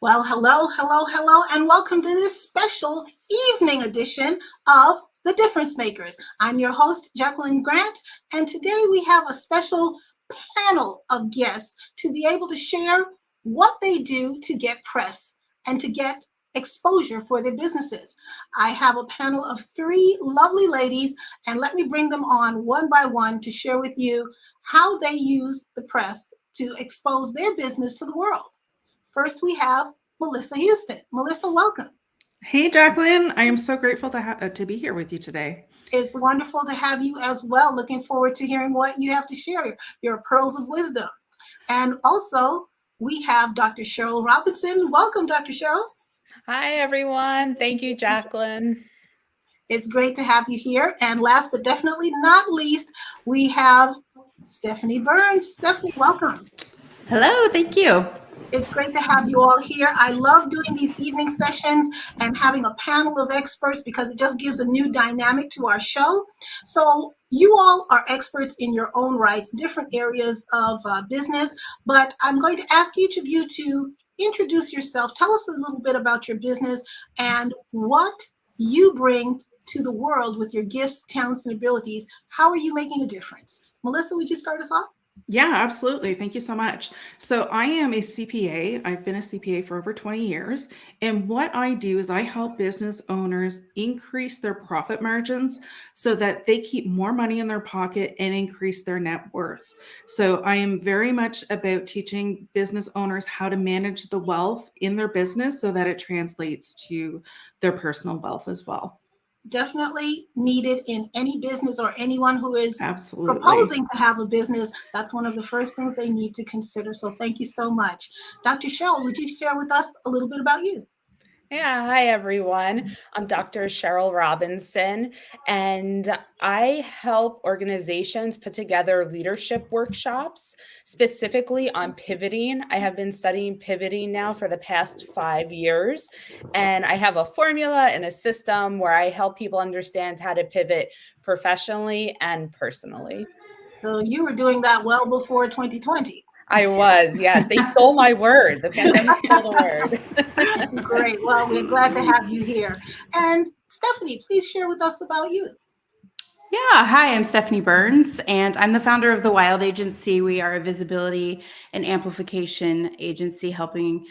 Well, hello, and welcome to this special evening edition of The Difference Makers. I'm your host, Jacqueline Grant, and today we have a special panel of guests to be able to share what they do to get press and to get exposure for their businesses. I have a panel of three lovely ladies, and let me bring them on one by one to share with you how they use the press to expose their business to the world. First, we have Melissa Houston. Melissa, welcome. Hey, Jacqueline. I am so grateful to be here with you today. It's wonderful to have you as well. Looking forward to hearing what you have to share, your pearls of wisdom. And also, we have Dr. Cheryl Robinson. Welcome, Dr. Cheryl. Hi, everyone. Thank you, Jacqueline. It's great to have you here. And last but definitely not least, we have Stephanie Burns. Stephanie, welcome. Hello, thank you. It's great to have you all here. I love doing these evening sessions and having a panel of experts because it just gives a new dynamic to our show. So you all are experts in your own rights, different areas of business, but I'm going to ask each of you to introduce yourself. Tell us a little bit about your business and what you bring to the world with your gifts, talents, and abilities. How are you making a difference? Melissa, would you start us off? Yeah, absolutely. Thank you so much. So I am a CPA. I've been a CPA for over 20 years. And what I do is I help business owners increase their profit margins so that they keep more money in their pocket and increase their net worth. So I am very much about teaching business owners how to manage the wealth in their business so that it translates to their personal wealth as well. Definitely needed in any business or anyone who is Absolutely proposing to have a business. That's one of the first things they need to consider. So thank you so much. Dr. Cheryl, would you share with us a little bit about you? Yeah, hi, everyone. I'm Dr. Cheryl Robinson, and I help organizations put together leadership workshops specifically on pivoting. I have been studying pivoting now for the past 5 years, and I have a formula and a system where I help people understand how to pivot professionally and personally. So you were doing that well before 2020. I was, yes. They stole my word. The pandemic stole the word. Great. Well, we're glad to have you here. And Stephanie, please share with us about you. Yeah, hi, I'm Stephanie Burns, and I'm the founder of the Wild Agency. We are a visibility and amplification agency helping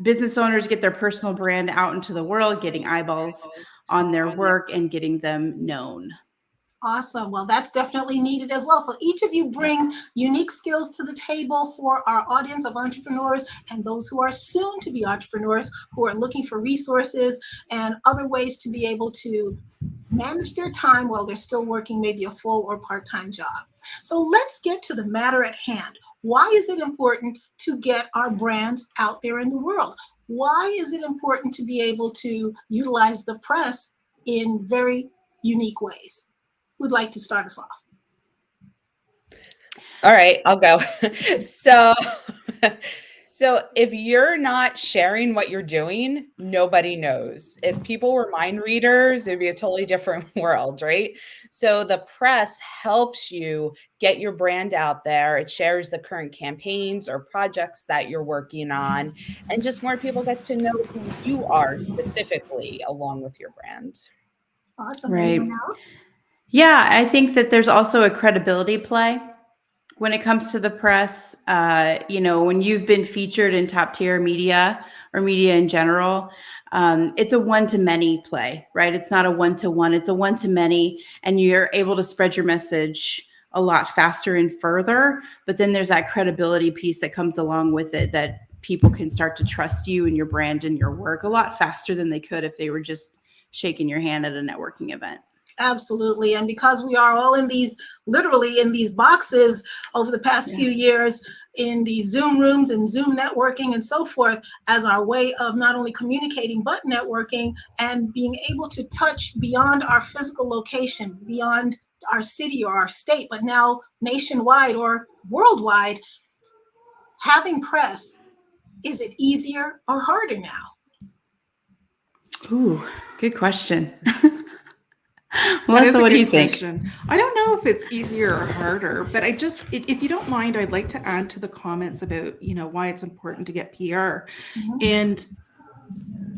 business owners get their personal brand out into the world, getting eyeballs on their work and getting them known. Awesome. Well, that's definitely needed as well. So each of you bring unique skills to the table for our audience of entrepreneurs and those who are soon to be entrepreneurs who are looking for resources and other ways to be able to manage their time while they're still working maybe a full or part-time job. So let's get to the matter at hand. Why is it important to get our brands out there in the world? Why is it important to be able to utilize the press in very unique ways? Who'd like to start us off? All right, I'll go. So, so if you're not sharing what you're doing, nobody knows. If people were mind readers, it'd be a totally different world, right? So the press helps you get your brand out there. It shares the current campaigns or projects that you're working on, and just more people get to know who you are specifically along with your brand. Awesome. Right. Anyone else? Yeah, I think that there's also a credibility play when it comes to the press. When you've been featured in top tier media or media in general, it's a one-to-many play, right? It's not a one-to-one, it's a one-to-many, and you're able to spread your message a lot faster and further. But then there's that credibility piece that comes along with it, that people can start to trust you and your brand and your work a lot faster than they could if they were just shaking your hand at a networking event. Absolutely. And because we are all literally in these boxes over the past few years, in these Zoom rooms and Zoom networking and so forth, as our way of not only communicating, but networking and being able to touch beyond our physical location, beyond our city or our state, but now nationwide or worldwide, having press, is it easier or harder now? Ooh, good question. Melissa, what do you think? I don't know if it's easier or harder, but if you don't mind, I'd like to add to the comments about, why it's important to get PR. Mhm. And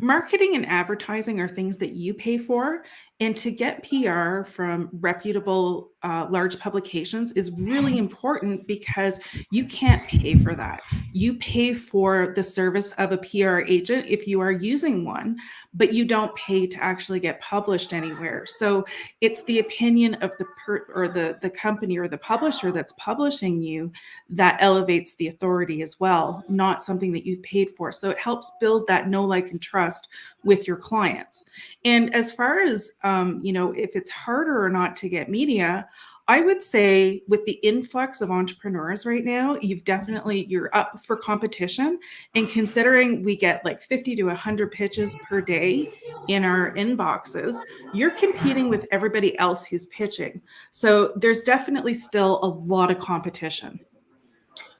marketing and advertising are things that you pay for. And to get PR from reputable large publications is really important because you can't pay for that. You pay for the service of a PR agent if you are using one, but you don't pay to actually get published anywhere. So it's the opinion of the company or the publisher that's publishing you that elevates the authority as well, not something that you've paid for. So it helps build that know, like, and trust with your clients. And as far as, if it's harder or not to get media, I would say with the influx of entrepreneurs right now, you're up for competition. And considering we get like 50 to 100 pitches per day in our inboxes, you're competing with everybody else who's pitching. So there's definitely still a lot of competition.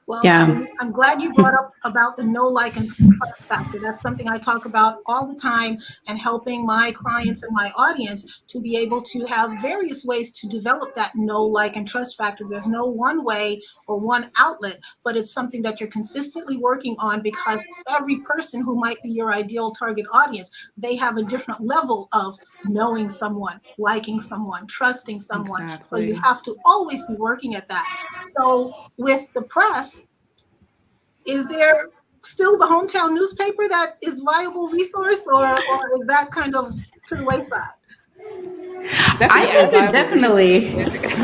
Well, Yeah. I'm glad you brought up about the know, like, and trust factor. That's something I talk about all the time, and helping my clients and my audience to be able to have various ways to develop that know, like, and trust factor. There's no one way or one outlet, but it's something that you're consistently working on, because every person who might be your ideal target audience, they have a different level of knowing someone, liking someone, trusting someone. Exactly. So you have to always be working at that. So with the press, is there still the hometown newspaper that is viable resource, or is that kind of to the wayside? I think that definitely,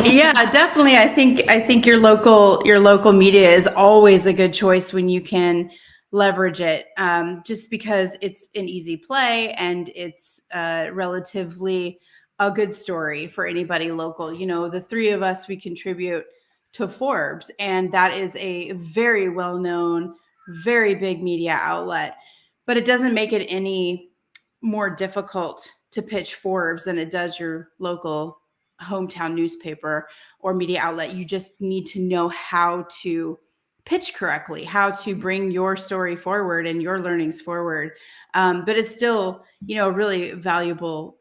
yeah, definitely. I think your local media is always a good choice when you can leverage it, just because it's an easy play and it's relatively a good story for anybody local. The three of us, we contribute to Forbes, and that is a very well-known, very big media outlet, but it doesn't make it any more difficult to pitch Forbes than it does your local hometown newspaper or media outlet. You just need to know how to pitch correctly, how to bring your story forward and your learnings forward. But it's still, really valuable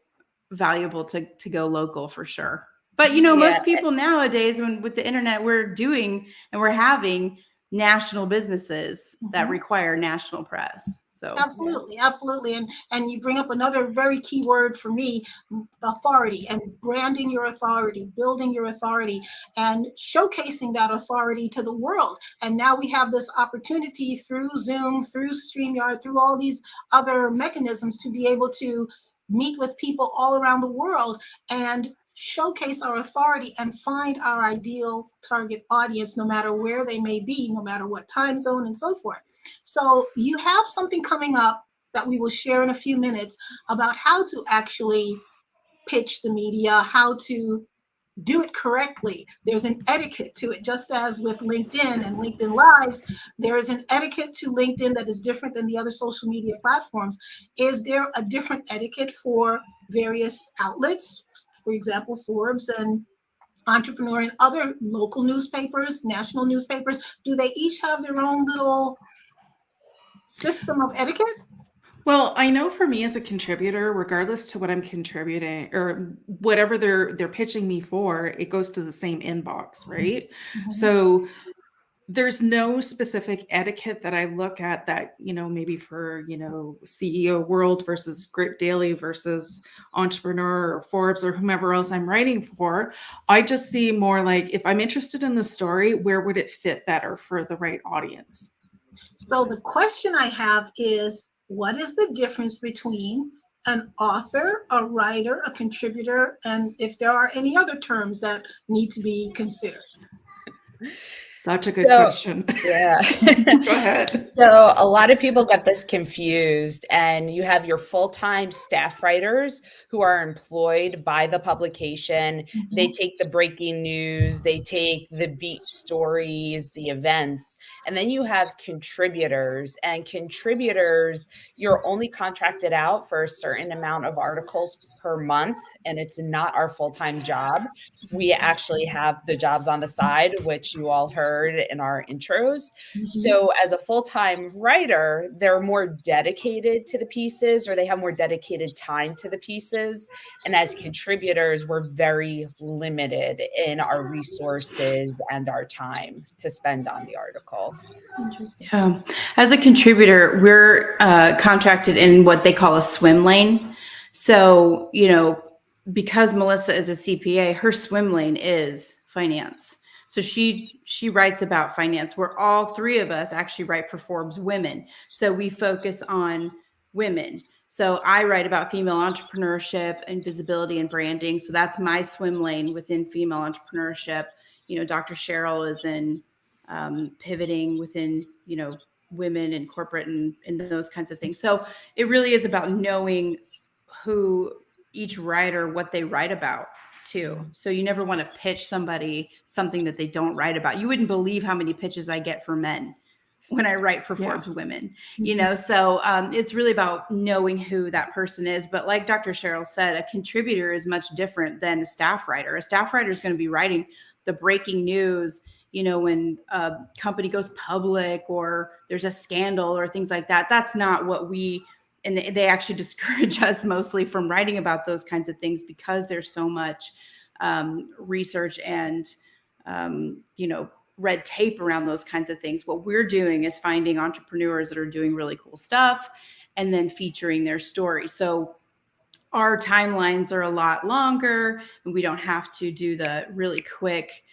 to go local for sure. But, most people nowadays, with the internet, we're having national businesses that require national press. So absolutely. And you bring up another very key word for me: authority, and branding your authority, building your authority, and showcasing that authority to the world. And now we have this opportunity through Zoom, through StreamYard, through all these other mechanisms to be able to meet with people all around the world and showcase our authority and find our ideal target audience, no matter where they may be, no matter what time zone, and so forth. So you have something coming up that we will share in a few minutes about how to actually pitch the media, how to do it correctly. There's an etiquette to it, just as with LinkedIn and LinkedIn Lives. There is an etiquette to LinkedIn that is different than the other social media platforms. Is there a different etiquette for various outlets? For example, Forbes and Entrepreneur and other local newspapers, national newspapers, do they each have their own little system of etiquette? Well, I know for me as a contributor, regardless to what I'm contributing or whatever they're pitching me for, it goes to the same inbox, right? Mhm. So there's no specific etiquette that I look at that, maybe for, CEO World versus Grit Daily versus Entrepreneur or Forbes or whomever else I'm writing for. I just see more like, if I'm interested in the story, where would it fit better for the right audience? So the question I have is, what is the difference between an author, a writer, a contributor, and if there are any other terms that need to be considered? Such a good question. Yeah. Go ahead. So a lot of people get this confused, and you have your full-time staff writers who are employed by the publication. They take the breaking news, they take the beat stories, the events, and then you have contributors. And contributors, you're only contracted out for a certain amount of articles per month, and it's not our full-time job. We actually have the jobs on the side, which you all heard shared in our intros. So as a full-time writer, they're more dedicated to the pieces, or they have more dedicated time to the pieces. And as contributors, we're very limited in our resources and our time to spend on the article. Interesting. As a contributor, we're contracted in what they call a swim lane. So, because Melissa is a CPA, her swim lane is finance. So she writes about finance. We're all three of us actually write for Forbes Women. So we focus on women. So I write about female entrepreneurship and visibility and branding. So that's my swim lane within female entrepreneurship. Dr. Cheryl is in pivoting within, women and corporate and those kinds of things. So it really is about knowing who each writer, what they write about too. So you never want to pitch somebody something that they don't write about. You wouldn't believe how many pitches I get for men when I write for Forbes Women, so it's really about knowing who that person is. But like Dr. Cheryl said, a contributor is much different than a staff writer. A staff writer is going to be writing the breaking news, when a company goes public or there's a scandal or things like that. That's not what and they actually discourage us mostly from writing about those kinds of things because there's so much research and, red tape around those kinds of things. What we're doing is finding entrepreneurs that are doing really cool stuff and then featuring their story. So our timelines are a lot longer and we don't have to do the really quick,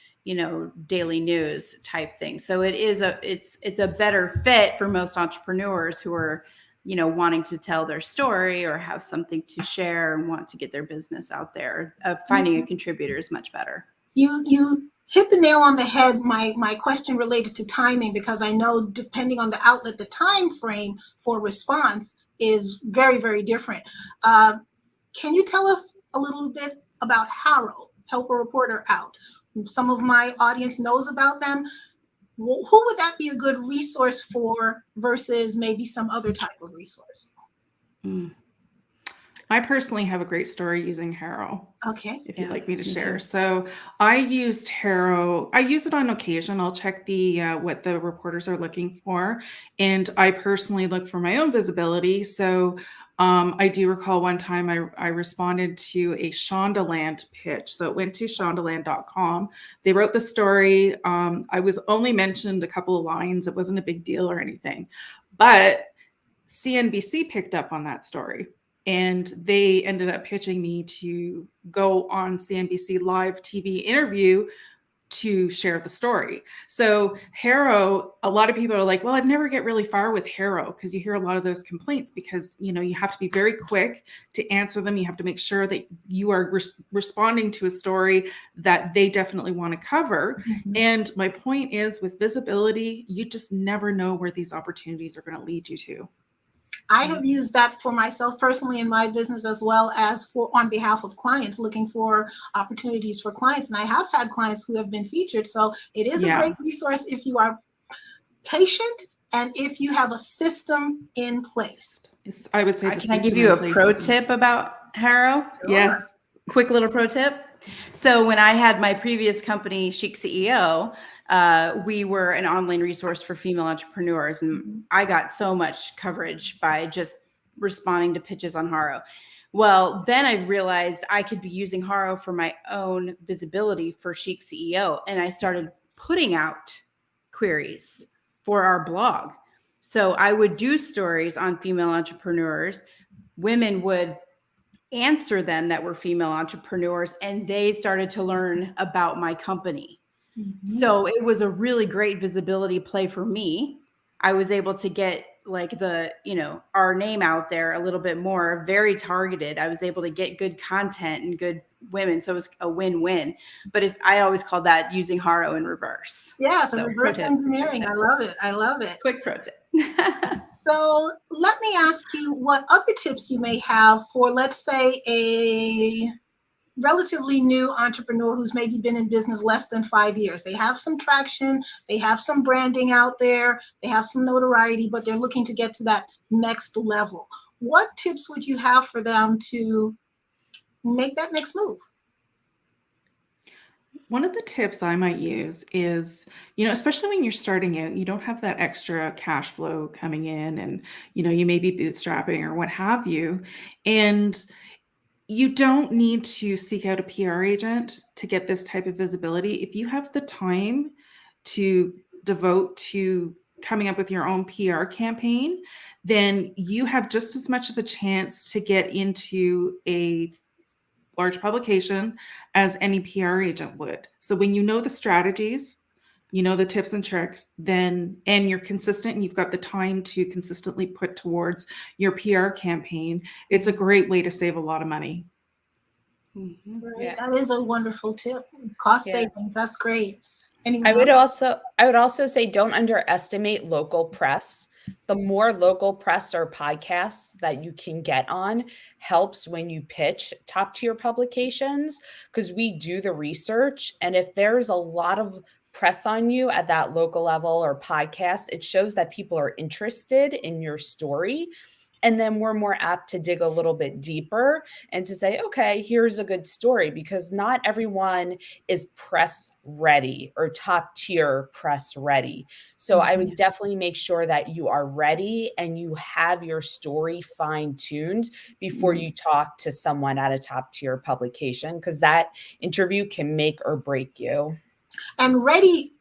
daily news type thing. So it's a better fit for most entrepreneurs who are, wanting to tell their story or have something to share and want to get their business out there. Finding a contributor is much better. You hit the nail on the head. My question related to timing, because I know depending on the outlet, the time frame for response is very, very different. Can you tell us a little bit about HARO, Help a Reporter Out? Some of my audience knows about them. Who would that be a good resource for versus maybe some other type of resource? I personally have a great story using HARO. Okay. If you'd like me to share. So I used HARO. I use it on occasion. I'll check what the reporters are looking for. And I personally look for my own visibility. So I do recall one time I responded to a Shondaland pitch. So it went to shondaland.com. They wrote the story. I was only mentioned a couple of lines. It wasn't a big deal or anything. But CNBC picked up on that story. And they ended up pitching me to go on CNBC live TV interview to share the story. So HARO, a lot of people are like, well, I'd never get really far with HARO, because you hear a lot of those complaints because, you have to be very quick to answer them. You have to make sure that you are responding to a story that they definitely want to cover. And my point is, with visibility, you just never know where these opportunities are going to lead you to. I have used that for myself personally in my business, as well as on behalf of clients looking for opportunities for clients. And I have had clients who have been featured. So it is a great resource if you are patient and if you have a system in place. I would say. Can I give you a pro tip about HARO? Sure. Yes. Quick little pro tip. So when I had my previous company, Chic CEO, we were an online resource for female entrepreneurs. And I got so much coverage by just responding to pitches on HARO. Well, then I realized I could be using HARO for my own visibility for Chic CEO. And I started putting out queries for our blog. So I would do stories on female entrepreneurs. Women would answer them that were female entrepreneurs, and they started to learn about my company. So it was a really great visibility play for me. I was able to get our name out there a little bit more, very targeted. I was able to get good content and good women. So it was a win-win. But I always call that using HARO in reverse. Yeah, so reverse engineering. I love it. I love it. Quick pro tip. So let me ask you what other tips you may have for, let's say, a relatively new entrepreneur who's maybe been in business less than 5 years. They have some traction, they have some branding out there, they have some notoriety, but they're looking to get to that next level. What tips would you have for them to make that next move? One of the tips I might use is, especially when you're starting out, you don't have that extra cash flow coming in and, you may be bootstrapping or what have you. And you don't need to seek out a PR agent to get this type of visibility. If you have the time to devote to coming up with your own PR campaign, then you have just as much of a chance to get into a large publication as any PR agent would. So when you know the strategies, you know the tips and tricks, then and you're consistent and you've got the time to consistently put towards your PR campaign, it's a great way to save a lot of money. Mhm. Right. Yeah. That is a wonderful tip. Cost Yeah. savings. That's great. Anyone I would else? also say don't underestimate local press. The more local press or podcasts that you can get on helps when you pitch top tier publications, because we do the research. And if there's a lot of press on you at that local level or podcast, it shows that people are interested in your story. And then we're more apt to dig a little bit deeper and to say, okay, here's a good story, because not everyone is press ready or top tier press ready. So I would definitely make sure that you are ready and you have your story fine tuned before you talk to someone at a top tier publication, because that interview can make or break you. And ready,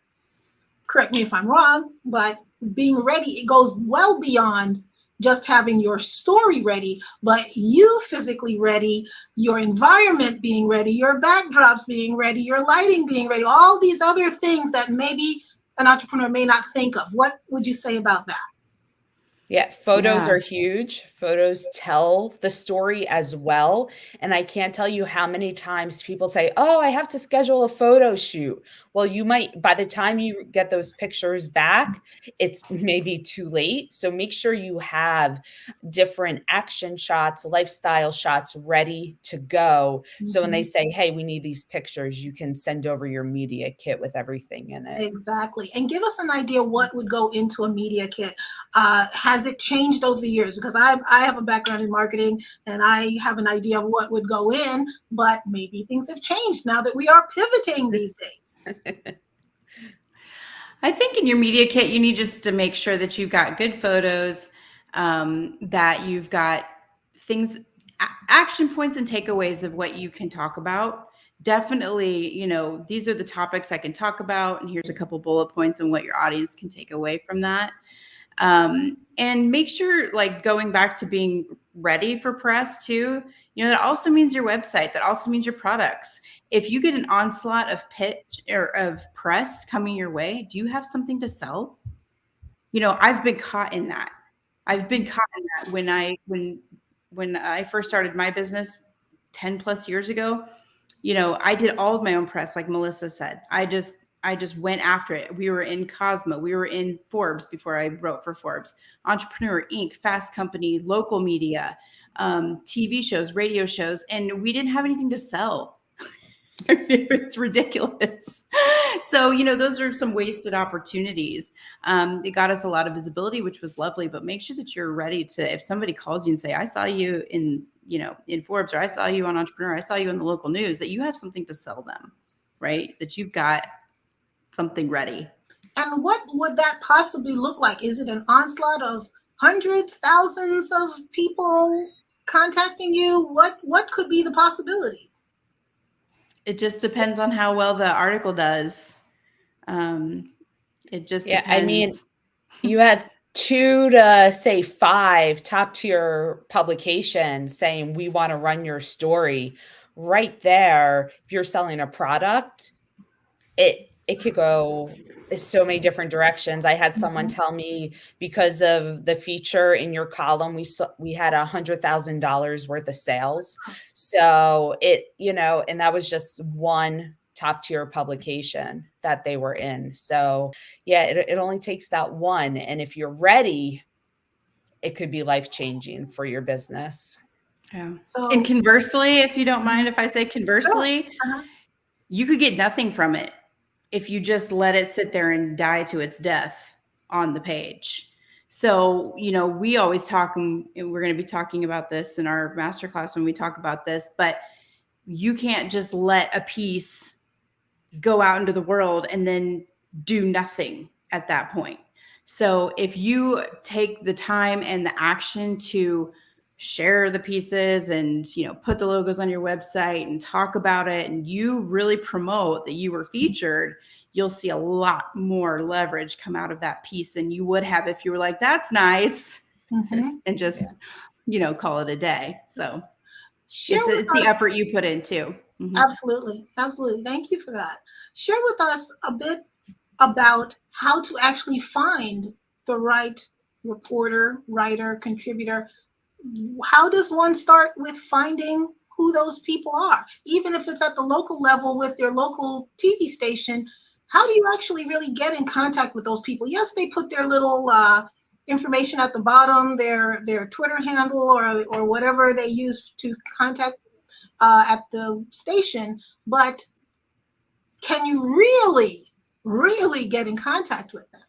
correct me if I'm wrong, but being ready, it goes well beyond just having your story ready, but you physically ready, your environment being ready, your backdrops being ready, your lighting being ready, all these other things that maybe an entrepreneur may not think of. What would you say about that? Yeah, photos Yeah. are huge. Photos tell the story as well. And I can't tell you how many times people say, oh, I have to schedule a photo shoot. Well, you might, by the time you get those pictures back, it's maybe too late. So make sure you have different action shots, lifestyle shots ready to go. So when they say, hey, we need these pictures, you can send over your media kit with everything in it. Exactly. And give us an idea what would go into a media kit. Has it changed over the years? Because I have a background in marketing and I have an idea of what would go in, but maybe things have changed now that we are pivoting these days. I think in your media kit, you need just to make sure that you've got good photos, that you've got things, action points and takeaways of what you can talk about. Definitely, these are the topics I can talk about, and here's a couple bullet points on what your audience can take away from that. And make sure, like, going back to being ready for press too, that also means your website, that also means your products. If you get an onslaught of pitch or of press coming your way, do you have something to sell? I've been caught in that. When I first started my business 10 plus years ago, I did all of my own press, like Melissa said. I just went after it. We were in Cosmo. We were in Forbes before I wrote for Forbes. Entrepreneur, Inc., Fast Company, local media, TV shows, radio shows, and we didn't have anything to sell. It was ridiculous. So, those are some wasted opportunities. It got us a lot of visibility, which was lovely, but make sure that you're ready to, if somebody calls you and say, I saw you in Forbes, or I saw you on Entrepreneur, I saw you in the local news, that you have something to sell them, right? That you've got something ready. And what would that possibly look like? Is it an onslaught of hundreds, thousands of people contacting you? What could be the possibility? It just depends on how well the article does. It just depends. I mean, you had 2 to say 5 top tier publications saying we want to run your story. Right there, if you're selling a product, it could go so many different directions. I had someone tell me, because of the feature in your column, we had $100,000 worth of sales. So and that was just one top tier publication that they were in. So yeah, it only takes that one. And if you're ready, it could be life-changing for your business. Yeah. So, and conversely, if you don't mind if I say conversely, sure. You could get nothing from it if you just let it sit there and die to its death on the page. So, we always talk, and we're going to be talking about this in our masterclass when we talk about this, but you can't just let a piece go out into the world and then do nothing at that point. So if you take the time and the action to share the pieces and, put the logos on your website and talk about it, and you really promote that you were featured, you'll see a lot more leverage come out of that piece than you would have if you were like, that's nice, and just, call it a day. So it's the effort you put in too. Absolutely. Absolutely. Thank you for that. Share with us a bit about how to actually find the right reporter, writer, contributor. How does one start with finding who those people are? Even if it's at the local level with their local TV station, how do you actually really get in contact with those people? Yes, they put their little information at the bottom, their Twitter handle or whatever they use to contact at the station, but can you really get in contact with them?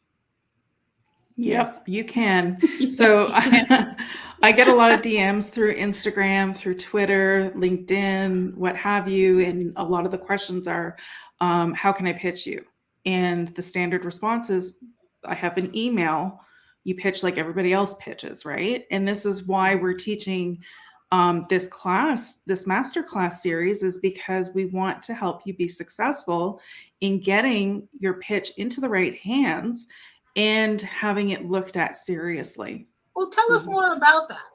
Yep, you can. Yes, So you can. I get a lot of DMs through Instagram, through Twitter, LinkedIn, what have you. And a lot of the questions are, how can I pitch you? And the standard response is, I have an email. You pitch like everybody else pitches, right? And this is why we're teaching this master class series, is because we want to help you be successful in getting your pitch into the right hands and having it looked at seriously. Well, tell us more about that.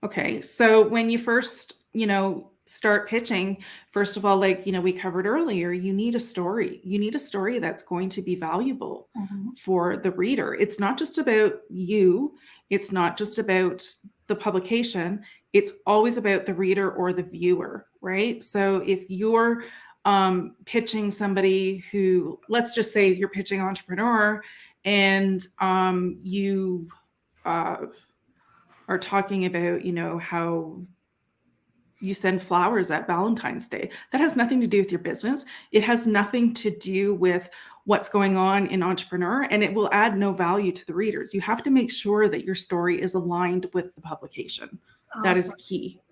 Okay, so when you first, start pitching, first of all, we covered earlier, you need a story. You need a story that's going to be valuable for the reader. It's not just about you. It's not just about the publication. It's always about the reader or the viewer, right? So if you're pitching somebody who, let's just say you're pitching entrepreneur, and you are talking about, how you send flowers at Valentine's Day. That has nothing to do with your business. It has nothing to do with what's going on in entrepreneur, and it will add no value to the readers. You have to make sure that your story is aligned with the publication. Awesome. That is key.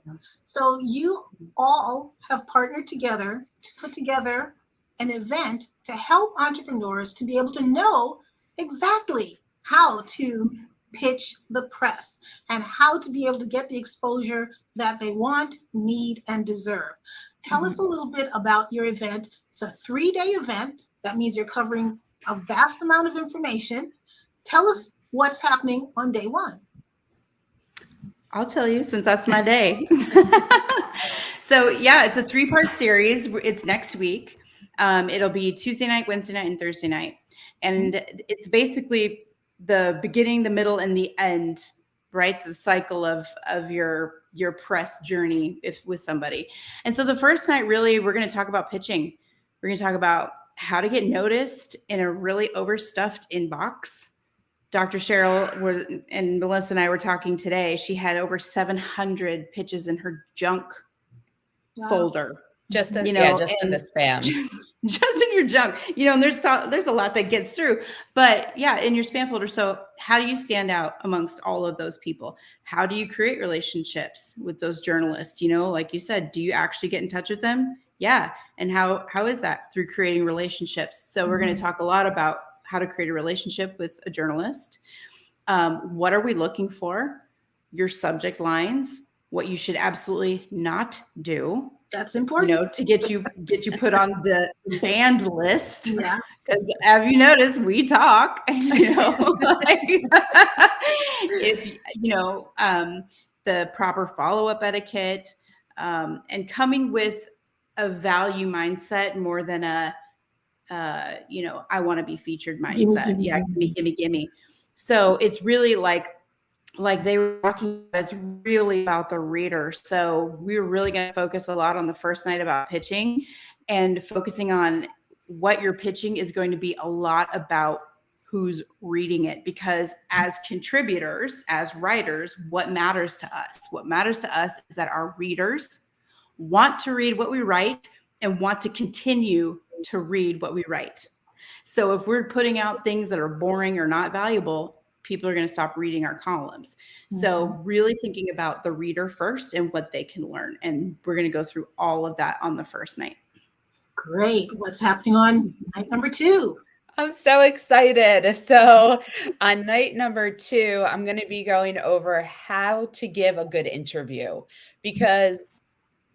So you all have partnered together to put together an event to help entrepreneurs to be able to know exactly how to pitch the press and how to be able to get the exposure that they want, need, and deserve. Tell us a little bit about your event. It's a 3-day event. That means you're covering a vast amount of information. Tell us what's happening on day one. I'll tell you, since that's my day. So yeah, it's a 3-part series. It's next week. It'll be Tuesday night, Wednesday night, and Thursday night. And it's basically the beginning, the middle, and the end, right? The cycle of your press journey with somebody. And so the first night, really, we're going to talk about pitching. We're going to talk about how to get noticed in a really overstuffed inbox. Dr. Cheryl and Melissa and I were talking today. She had over 700 pitches in her junk folder. Just in the spam. Just in your junk. And there's a lot that gets through. But yeah, in your spam folder. So how do you stand out amongst all of those people? How do you create relationships with those journalists? Like you said, do you actually get in touch with them? Yeah. And how is that? Through creating relationships. So we're going to talk a lot about how to create a relationship with a journalist. What are we looking for? Your subject lines, what you should absolutely not do. That's important. To get you put on the banned list. Yeah. Because have you noticed we talk, if the proper follow-up etiquette, and coming with a value mindset more than a I want to be featured mindset. Gimme. So it's really like they were talking, it's really about the reader. So we were really going to focus a lot on the first night about pitching, and focusing on what you're pitching is going to be a lot about who's reading it. Because as contributors, as writers, what matters to us is that our readers want to read what we write and want to continue to read what we write. So if we're putting out things that are boring or not valuable, people are going to stop reading our columns. So really thinking about the reader first and what they can learn. And we're going to go through all of that on the first night. Great. What's happening on night number 2? I'm so excited. So, on night number 2, I'm going to be going over how to give a good interview, because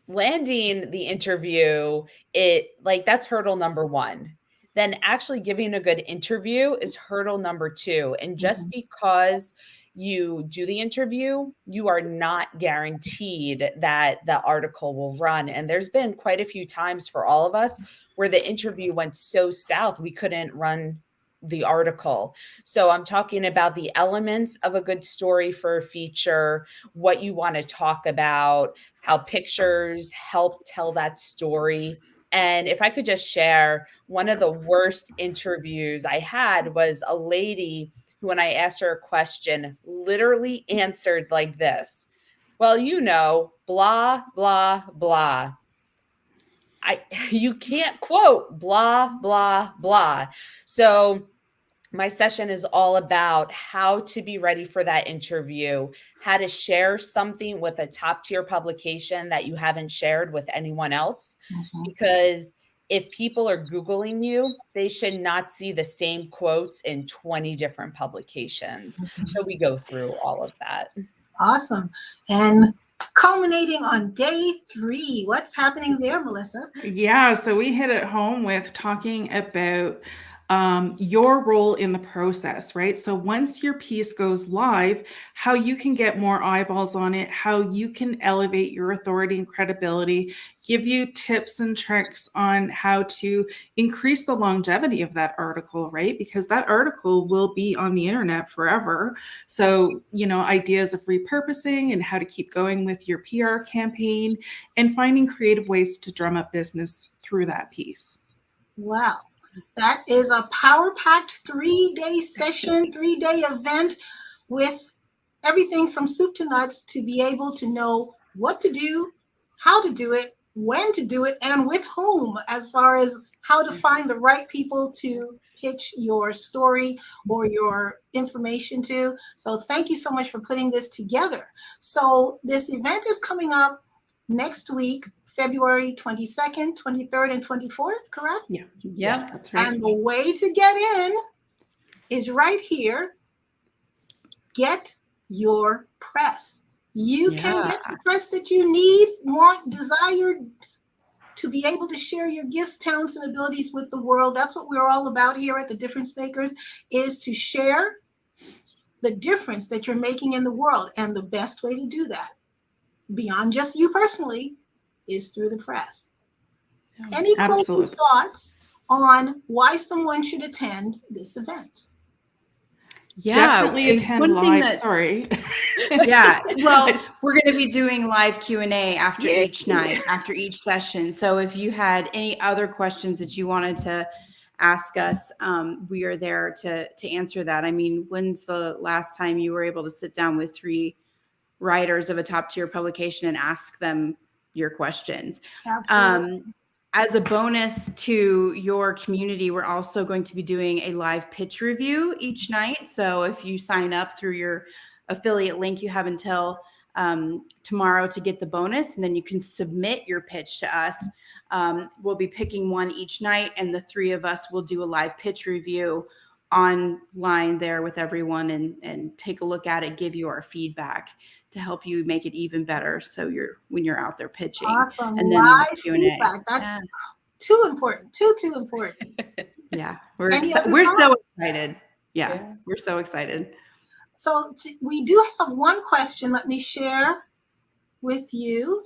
landing the interview, that's hurdle number 1. Then actually giving a good interview is hurdle number 2. And just because you do the interview, you are not guaranteed that the article will run. And there's been quite a few times for all of us where the interview went so south, we couldn't run the article. So I'm talking about the elements of a good story for a feature, what you want to talk about, how pictures help tell that story. And if I could just share, one of the worst interviews I had was a lady who, when I asked her a question, literally answered like this: well, blah, blah, blah. You can't quote blah, blah, blah. So my session is all about how to be ready for that interview, how to share something with a top tier publication that you haven't shared with anyone else. Because if people are Googling you, they should not see the same quotes in 20 different publications. So we go through all of that. Awesome. And culminating on day 3, what's happening there, Melissa? Yeah, so we hit it home with talking about your role in the process, right? So once your piece goes live, how you can get more eyeballs on it, how you can elevate your authority and credibility, give you tips and tricks on how to increase the longevity of that article, right? Because that article will be on the internet forever. So, ideas of repurposing and how to keep going with your PR campaign and finding creative ways to drum up business through that piece. Wow. That is a power-packed 3-day session, 3-day event with everything from soup to nuts to be able to know what to do, how to do it, when to do it, and with whom, as far as how to find the right people to pitch your story or your information to. So thank you so much for putting this together. So this event is coming up next week, February 22nd, 23rd, and 24th, correct? Yeah. Yep. That's right. And the way to get in is right here. Get your press. You can get the press that you need, want, desire to be able to share your gifts, talents, and abilities with the world. That's what we're all about here at the Difference Makers, is to share the difference that you're making in the world. And the best way to do that, beyond just you personally, is through the press. Any closing thoughts on why someone should attend this event? Yeah, definitely attend live. Sorry. Yeah, well, we're going to be doing live Q&A after each night, after each session. So if you had any other questions that you wanted to ask us, we are there to answer that. I mean, when's the last time you were able to sit down with 3 writers of a top tier publication and ask them your questions? Absolutely. As a bonus to your community, we're also going to be doing a live pitch review each night. So if you sign up through your affiliate link, you have until tomorrow to get the bonus, and then you can submit your pitch to us. We'll be picking one each night, and the 3 of us will do a live pitch review online there with everyone and take a look at it, give you our feedback to help you make it even better. So when you're out there pitching. Awesome. And then live Q&A. feedback. That's too important. Too important. Yeah. We're so excited. Yeah. We're so excited. So we do have one question. Let me share with you.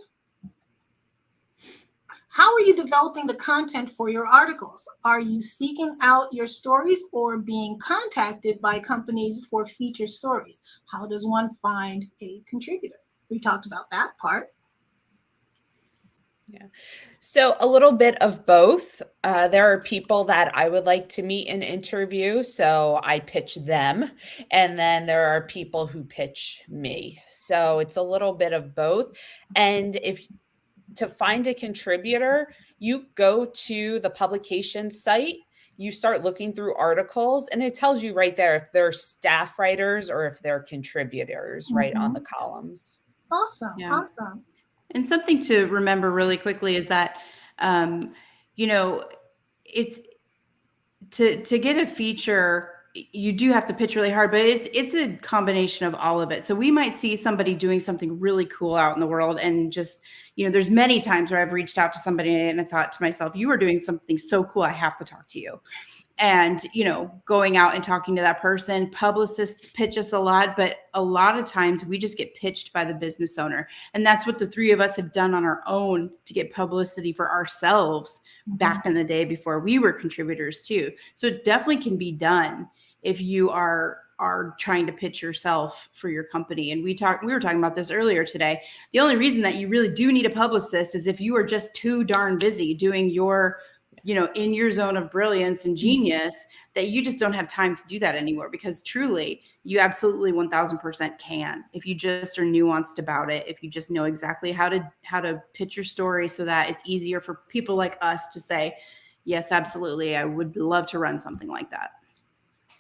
How are you developing the content for your articles? Are you seeking out your stories or being contacted by companies for feature stories? How does one find a contributor? We talked about that part. Yeah. So a little bit of both. There are people that I would like to meet and interview, so I pitch them. And then there are people who pitch me. So it's a little bit of both. And to find a contributor, you go to the publication site, you start looking through articles, and it tells you right there if they're staff writers or if they're contributors right on the columns. Awesome. Yeah. Awesome. And something to remember really quickly is that you know, it's to get a feature, you do have to pitch really hard, but it's a combination of all of it. So we might see somebody doing something really cool out in the world, and just, there's many times where I've reached out to somebody and I thought to myself, you are doing something so cool, I have to talk to you. And, going out and talking to that person. Publicists pitch us a lot, but a lot of times we just get pitched by the business owner. And that's what the three of us have done on our own to get publicity for ourselves back in the day before we were contributors too. So it definitely can be done if you are trying to pitch yourself for your company. And we were talking about this earlier today. The only reason that you really do need a publicist is if you are just too darn busy doing your in your zone of brilliance and genius, that you just don't have time to do that anymore. Because truly, you absolutely 1000% can, if you just are nuanced about it, if you just know exactly how to pitch your story so that it's easier for people like us to say, yes, absolutely, I would love to run something like that.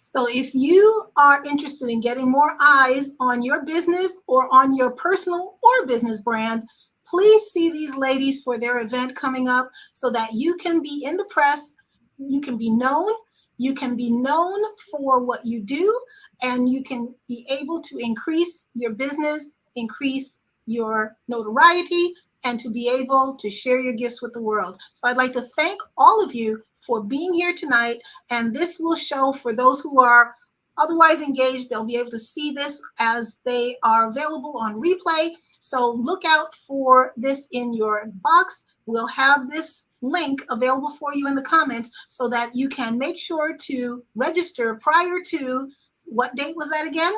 So if you are interested in getting more eyes on your business or on your personal or business brand, please see these ladies for their event coming up so that you can be in the press, you can be known for what you do, and you can be able to increase your business, increase your notoriety, and to be able to share your gifts with the world. So I'd like to thank all of you for being here tonight, and this will show for those who are otherwise engaged. They'll be able to see this as they are available on replay. So look out for this in your box. We'll have this link available for you in the comments so that you can make sure to register prior to, what date was that again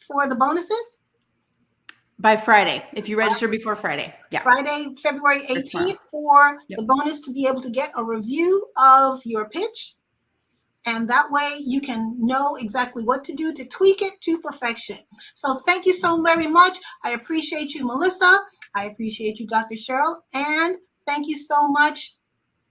for the bonuses? By Friday, if you register before Friday. Yeah. Friday, February 18th for the bonus to be able to get a review of your pitch. And that way you can know exactly what to do to tweak it to perfection. So thank you so very much. I appreciate you, Melissa. I appreciate you, Dr. Cheryl. And thank you so much.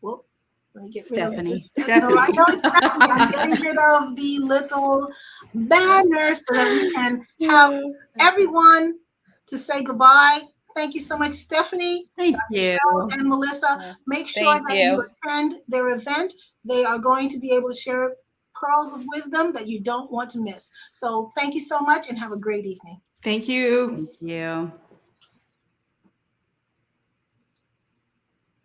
Well, let me get Stephanie. rid of this. No, I know it's Stephanie. I'm getting rid of the little banner so that we can have everyone to say goodbye. Thank you so much, Stephanie. Thank Dr. you. Cheryl and Melissa. Make sure that you attend their event. They are going to be able to share pearls of wisdom that you don't want to miss. So thank you so much and have a great evening. Thank you. Thank you.